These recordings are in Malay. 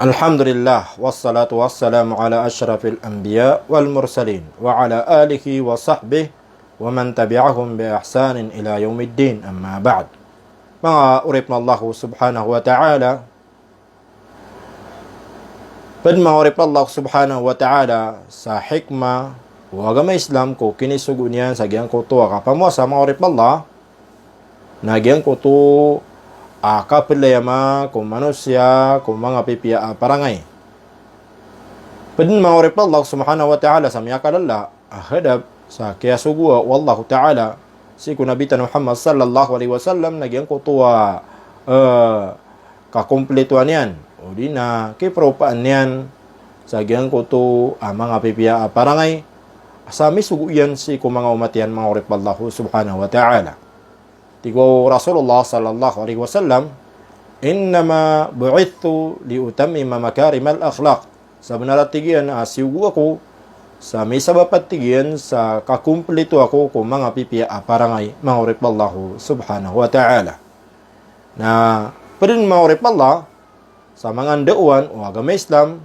Alhamdulillah wassalatu wassalamu ala asyrafil anbiya wal mursalin wa ala alihi wa sahbihi wa man tabi'ahum bi ihsanin ila yaumiddin, amma ba'd. Mga urip na Allah subhanahu wa ta'ala, pad mga urip Allah subhanahu wa ta'ala sa hikmah wa agama Islam ko kinisugo niyan sa giyang kuto kapamo sa mga urip Allah na giyang kuto kapilayama kung manusia kung mga pipiya parangay. Padin mga urip Allah subhanahu wa ta'ala sa miyakalala ahadab sa kaya sugua wallahu ta'ala si kunabitan Muhammad sallallahu alaihi wasallam nagyang kutuwa kakumpletuan yan o di na kipropaan yan sa gyang kutu mga pipiya parangay sa misugo yan si kung mga umat yan mga urip Allah subhanahu wa ta'ala. Tigo Rasulullah sallallahu alaihi wasallam, innama bu'ithu liutammima makarimal akhlaq. Sa benaratigian asiugu ako sa may sabapatigian sa kakumpleto ako kung mga pipiya parangay mga urip Allah subhanahu wa ta'ala. Na padin mga urip Allah sa mga andauan o agama Islam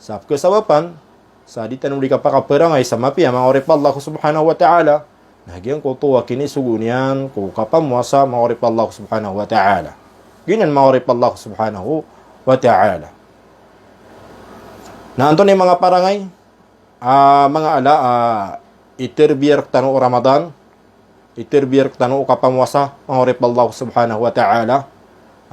sa kasabapan sa di tanong di kapakaparangay sa mapiya mga urip Allah subhanahu wa ta'ala. Nagyang kutuwa kinisugo niyan kung kapamwasa maurip Allah subhanahu wa ta'ala. Ginan maurip Allah subhanahu wa ta'ala. Na anto ni mga parangay, mga ala, itirbiyar tanu Ramadan, itirbiyar tanu kapamwasa maurip Allah subhanahu wa ta'ala.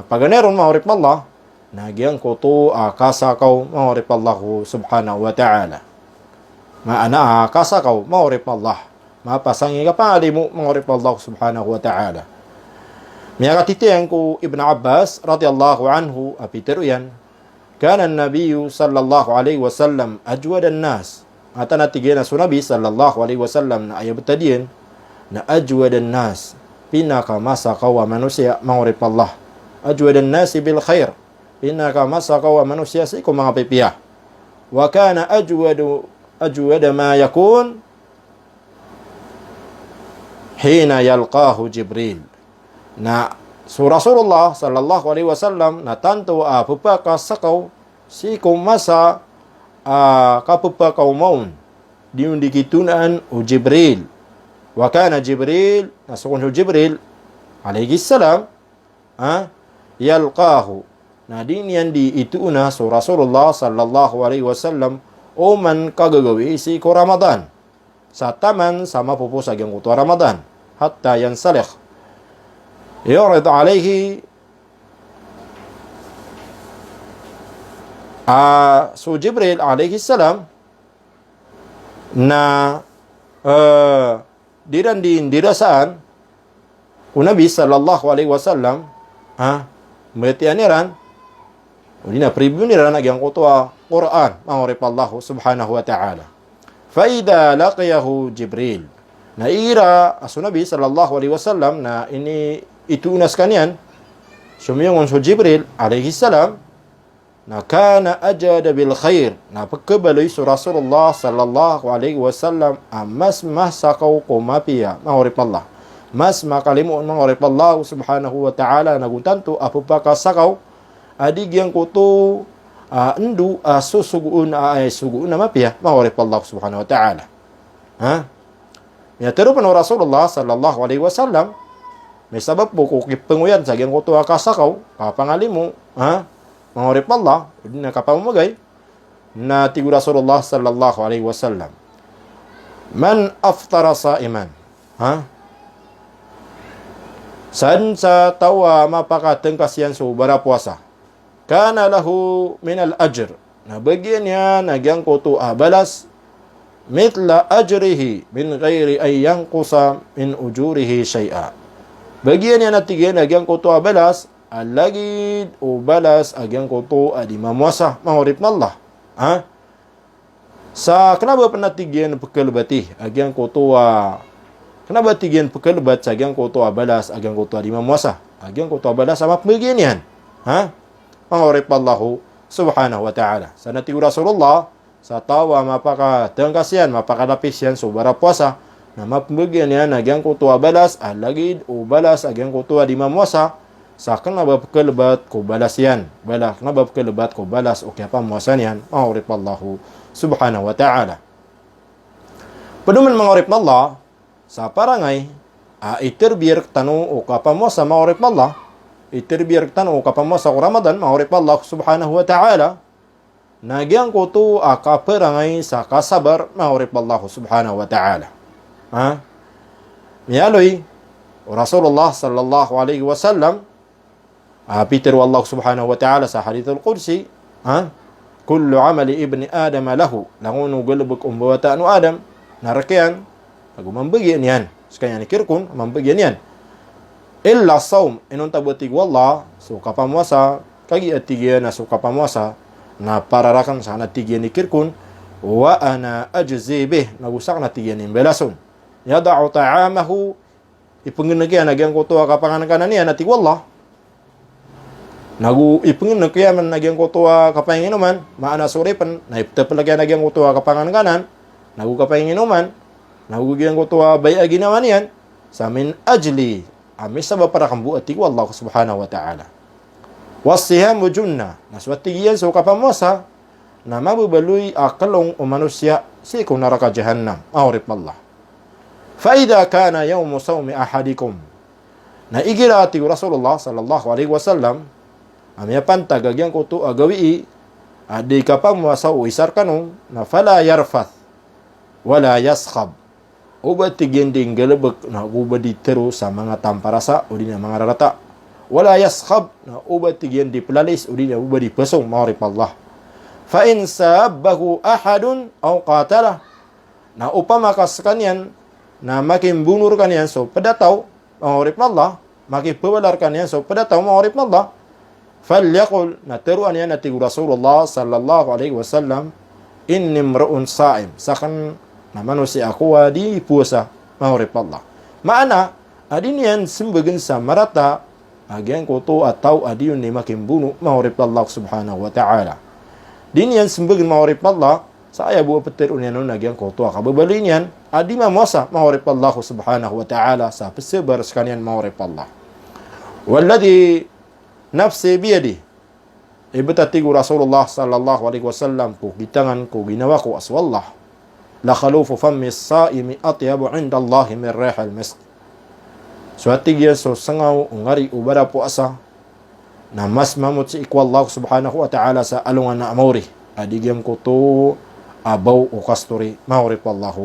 Paganeron maurip Allah, nagyang kutu kasakaw maurip Allah subhanahu wa ta'ala. Maana kasakaw maurip Allah. Mapasangi ka pa mo mga urip Allah subhanahu wa ta'ala. Miyakatitiyan ko Ibn Abbas radiyallahu anhu apitero yan. Kana an-nabiyyu sallallahu alaihi wasallam ajwad an-nas. Ata natigyan na sunabi sallallahu alaihi wasallam na ayabtadiyan na ajwad an-nas. Pinakamasakaw wa manusia mga urip Allah. Ajwad an-nasi bil khair. Pinakamasakaw wa manusia sa ikaw mga pipiya. Wa kana ajwad ma yakun hina yalqahu Jibril. Na so Rasulullah sallallahu alaihi wasallam na tanto pupakasakaw si kumasa kapupakaw maun diun dikitunan o Jibril. Wa kana Jibril nasukun Jibril alaihi salam yalqahu na din yan di ituuna so Rasulullah sallallahu alaihi wasallam o man kagagawi si ko Ramadan sa taman sama pupusag yung kuto Ramadan hatta yansalikh yurid alayhi so Jibril alayhi salam na diran din dirasaan o Nabi sallallahu alaihi wasallam metianiran o di na preview niran agyang kuto Quran ma'urip Allah subhanahu wa ta'ala. Faida laqiyahu Jibril. Naira aso Nabi sallallahu alaihi wasallam na ini itunas kanyan. Sumiyong so Jibril alaihi salam na kana ajada bil khair. Na pagkabaloy so Rasulullah sallallahu alaihi wasallam mas masakaw kumapiya maurip Allah. Mas makalimuon maurip Allah subhanahu wa ta'ala naguntanto apupakasakaw adigyang kuto endu susuguun suguun na mapiya maurip Allah subhanahu wa ta'ala. Minatero pa no Rasulullah sallallahu alaihi wasallam may sabab po kukipenguyan sa gyang kuto kasakaw kapangali mo maurip Allah hindi na kapamagay na tigu Rasulullah sallallahu alaihi wasallam man aftara saiman san sa tawa mapakateng kasiyan so bara puasa kana lahu min al-ajr na bagyan niya nagyang kuto balas mitla ajrihi min ghairi ay yanqusa min ujurihi shay'a. Bagyan niya natigyan nagyang kuto balas alagid o balas agyang kuto di mamuasa maurip na Allah. Sa kanaba panatigyan pagkalbati agyang kuto kanaba tigyan pagkalbat sa agyang kuto balas agyang kuto di mamuasa agyang kuto balas sama bagyan yan maurip Allah subhanahu wa ta'ala. Sa natigo Rasulullah sa tawa mapakatengkasyan mapakalapis yan so bara puasa na mapagyan yan agyang kuto balas alagid o balas agyang kuto di mamuasa sa kanabab kelebat ko balas yan. Bala kanabab kelebat ko balas o kaya pamuasan yan. Mahurip Allah subhanahu wa ta'ala. Paduman mahurip Allah sa parangay iterbir tanu o kapamuasa mahurip Allah. Iterbir tanu o kapamuasa ko Ramadan mahurip Allah subhanahu wa ta'ala. Nagyang ko to kaparangay sa kasabar mahurip Allah subhanahu wa ta'ala. Miyaloy Rasulullah sallallahu alaihi wasallam Peter Allah subhanahu wa ta'ala sa hadith al-Qudsi kullu amali ibni Adam lahu langunu galbuk umbawata anu Adam narakian agu mambagian yan sekanya nikirkun mambagian yan illa saum inun tabutig wallah suka pamuasa kagi atigian na suka pamuasa na pararakan sana tigian nikirkun wa ana ajzi bih nagusak na tigian imbelasun yada'u ta'amahu ipengenagian nagyang kutuwa kapangan kanan niya natig wallah nagu ipengenagian nagyang kutuwa kapangin inuman maana suripan na iptapalagyan nagyang kutuwa kapangan kanan nagu kapangin inuman nagu gyang kutuwa bay aginawan yan sa min ajli amis sabab para kambu atig wallah subhanahu wa ta'ala wasihamu junna naswatigian so kapamuasa na mabubaluy akalong o manusia si kung naraka jahannam ahurip Allah فإذا كان يوم صوم أحدكم na igirati Rasulullah sallallahu alaihi wasallam amya panta gagyang ko to agawi adi kapamuasa o isar kanong na fala yarfath wala yaskhab ubat tiginding galabak na ubadi tero sa mga tamparasa o di na mga rarata wala yaskhab na ubat tigindi pelalis o di na ubadi pasong mahurip Allah fa in sabbahu ahadun aw qatalah na upamakas kanyan na makin bunur kanian so pedataw mahurip Allah makin pewalar kanian so pedataw mahurip Allah falyaqul na teruan yan natig Rasulullah sallallahu alaihi wasallam inni mra'un sa'im sakan na manusia ako di puasa mahurip Allah maana adin yan simbagan sa marata agian ko to ataw adiyun ni makin bunu mahurip Allah subhanahu wa ta'ala din yan simbagan mahurip Allah saya buat petir unian nagyang ko to kababalin yan adi mamuasa mahurip Allah subhanahu wa ta'ala sa pesebar sekalian mahurip Allah walladhi nafsi biyadi ibtatigu Rasulullah sallallahu alaihi wasallam ko gitangan ko ginawa ko aswallah la khalufu fammi as-sa'imi atyabu 'inda Allah min rihal misk suatigya so sangaw ngari ubara puasa na mas mamut si ikwa Allah subhanahu wa ta'ala sa alungan na amori adigam ko to abaw o kasturi mahurip Allah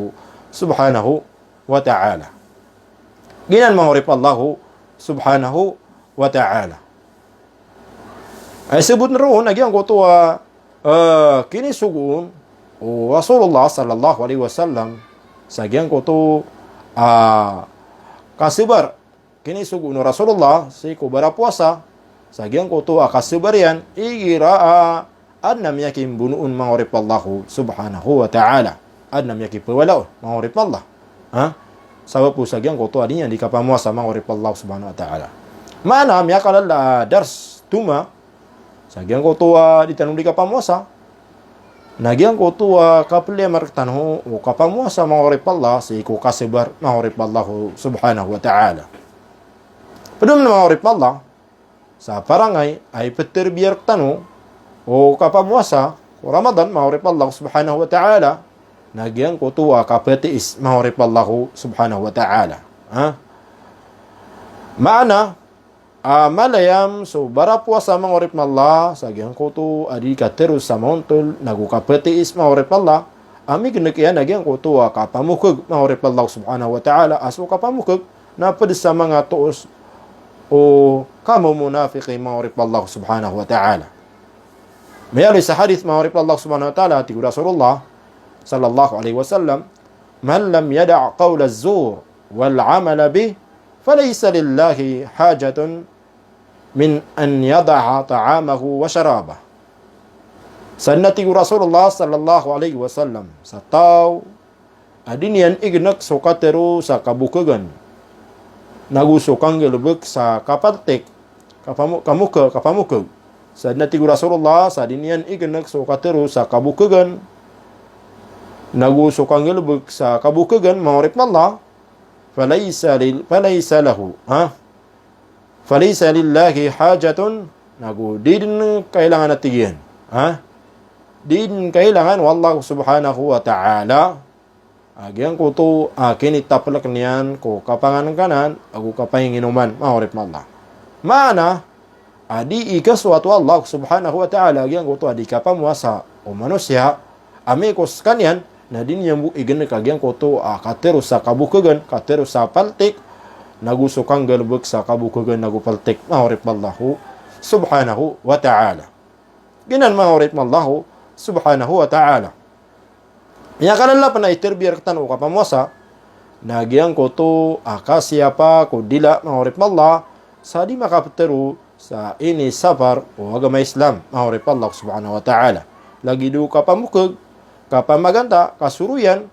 subhanahu wa ta'ala ginan mahurip Allah subhanahu wa ta'ala ay sebut na roon nagyang ko to kini sugun o Rasulullah sallallahu alaihi wasallam sa gyang ko to kasibar kini sugun Rasulullah si ko bara puasa sa gyang ko to kasibar yan igira adnam yakin bunuun mahurip Allah subhanahu wa ta'ala adnam yakin pewalaon mahurip Allah sabab po sa gyang ko to adinya di kapamuasa mahurip Allah subhanahu wa ta'ala mana ya kalala dars tuma sa gyang ko to di tanong di kapamuasa nagyang ko to kapli martanho o kapamuasa mahurip Allah si ko kasibar mahurip Allah subhanahu wa ta'ala padum na mahurip Allah sa parangay ay peterbiar tano o kapamuasa o Ramadan mahurip Allah subhanahu wa ta'ala nagyang ko to kapatiis mahurip Allah subhanahu wa ta'ala maana malayam so bara puasa mahurip Allah sagyang ko to adi ka terus sa montol nagu kapatiis mahurip Allah ami ginakyan nagyang ko to kapamukog mahurip Allah subhanahu wa ta'ala aso kapamukog na pwede sa mga tuos o kamo munafiki mahurip Allah subhanahu wa ta'ala mayroon sa hadith mahurip Allah subhanahu wa ta'ala ti Rasulullah sallallahu alaihi wasallam man lam yada' qawla az-zur wal 'amala bih falaysa lillahi hajatun min an yada'a ta'amahu wa syarabah sanati Rasulullah sallallahu alaihi wasallam sa tao adinian ignak sokatero sa kabukagan nagusukang gelubek sa kapatek kapamukag sa natigo Rasulullah sa dinian ignak sokatero sa kabukagan nagusukang gelubek sa kabukagan mahurip Allah falaysa lahu Falisa lillahi hajatun nagu din kailangan natigyan. Din kailangan wallahu subhanahu wa ta'ala agian ko to akin itaplak niyan ko kapangan kanan aku kapahinginuman mahorip Allah. Mana adi ikaswatu Allah subhanahu wa ta'ala agian ko to adi kapamuasa o manusia amikos kanyan na din yang igen kagian ko to katerus sa kabukagan katerus sa paltik nagusukang galbek sa kabukagan nagupaltik mahorip Allah subhanahu wa ta'ala. Ginan mahorip Allah subhanahu wa ta'ala. Ya kalala pa na iterbiyar tanu kapamuasa nagyang ko to siapa ko dila mahorip Allah sa di makapteru sa ini safar o agama Islam mahorip Allah subhanahu wa ta'ala. Lagi do kapamukag kapamaganda kasuruyan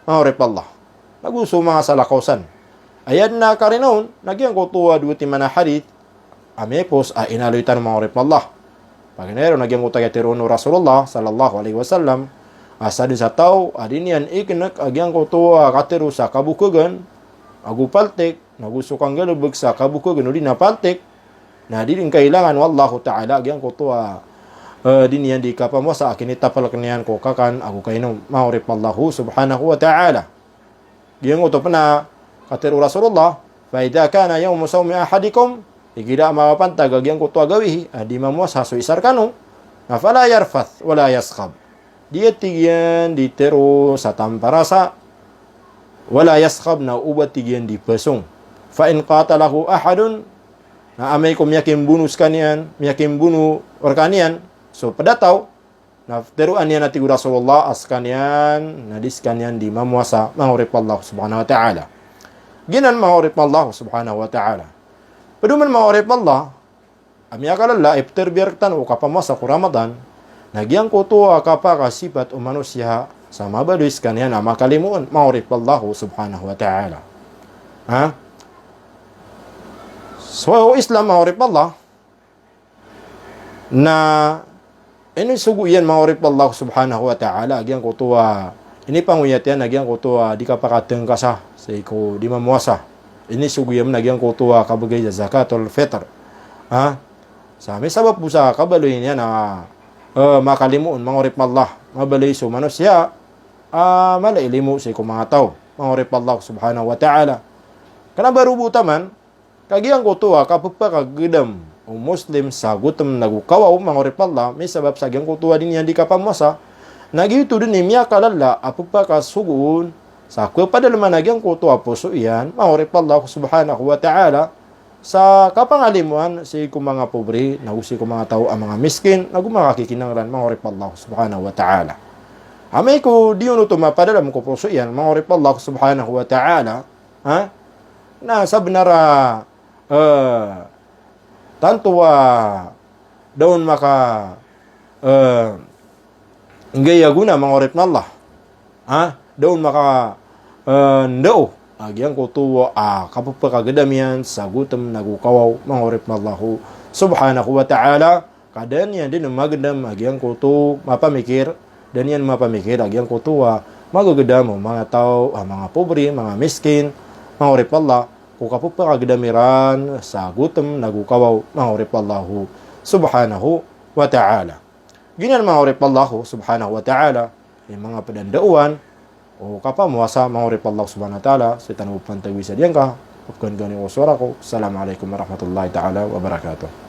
mahorip Allah. Naguso mga salakausan. Ayan na karinaon nagyang ko to duti mana hadith amepos inaluitan mahorip Allah. Paginero nagyang ko tayo tiruno Rasulullah sallallahu alaihi wasallam asa din sa tao adinian iknak agyang ko to kateru sa kabukugan agu paltek nagusukang galubag sa kabukugan udi na paltek na din kailangan wallahu ta'ala agyang ko to dinian di kapamuasa akin itapal kanian ko kakan agu kainom mahorip Allah subhanahu wa ta'ala. Gyang ko to pana kateru Rasulullah fa idza kana yawm sawmi ahadikum ikida mapantag agyang ko to agawihi di mamuasa so isar kanu na fala yarfath wala yaskhab dia tigyan di tero sa tamparasa wala yaskhab na ubat tigyan di pesong fa in qatalahu ahadun na amay ko miyakin bunus kanian miyakin bunu orkanian so padataw na teruan niya nati Rasulullah askanian nadis kanian di mamuasa mahorip Allah subhanahu wa ta'ala. Ginan mahorip Allah subhanahu wa ta'ala. Paduman mahorip Allah amya kalala ifterbiyartan o kapamuasa ko Ramadan nagyang ko to kapakasipat o manusia sa mabaluis kaniya na makalimuon mahorip Allah subhanahu wa ta'ala. So Islam mahorip Allah na ini sugu yan mahorip Allah subhanahu wa ta'ala nagyang ko to ini panguyat yan nagyang ko to di kapakateng kasa sa iko di mamuasa ini sugu yan nagyang ko to kabagay sa zakatul fitr sa may sabab po sa kabaluin yan na makalimuon mahorip Allah mabalay so manusia malailimu sa mga tao mahorip Allah subhanahu wa ta'ala kana barubu taman kagiang ko to kapagpakagidam o muslim sa gutom nagukawaw mahorip Allah may sabab sa gyang ko to din yan di kapamuasa nagito din niya kalala apagpakasugun sa kapadalaman nagyang ko to puso yan mahorip Allah subhanahu wa ta'ala sa kapangalimuan si ko mga pobre nagusi ko mga tao ang mga miskin nagumakakakinangran mahorip Allah subhanahu wa ta'ala. Amay ko di yun ito mapadalam ko po so yan mahorip Allah subhanahu wa ta'ala na sabnara tanto daon maka gayaguna mahorip na Allah daon maka ndao agyang ko to kapagpagadamian sa gutom nagukawaw mahorip na Allah subhanahu wa ta'ala kadan yan din magandam agyang ko to mapamikir dan yan mapamikir agyang ko to magagadam mga tao mga pobre mga miskin mahorip Allah kung kapagpagadamiran sa gutom nagukawaw mahorip Allah subhanahu wa ta'ala. Ginan mahorip Allah subhanahu wa ta'ala yung mga padandauan o kapamuasa mahorip Allah subhanahu wa ta'ala sa tanong pantagwi sa diyan ka upkan gani o suara ko. Assalamualaikum warahmatullahi ta'ala wabarakatuh.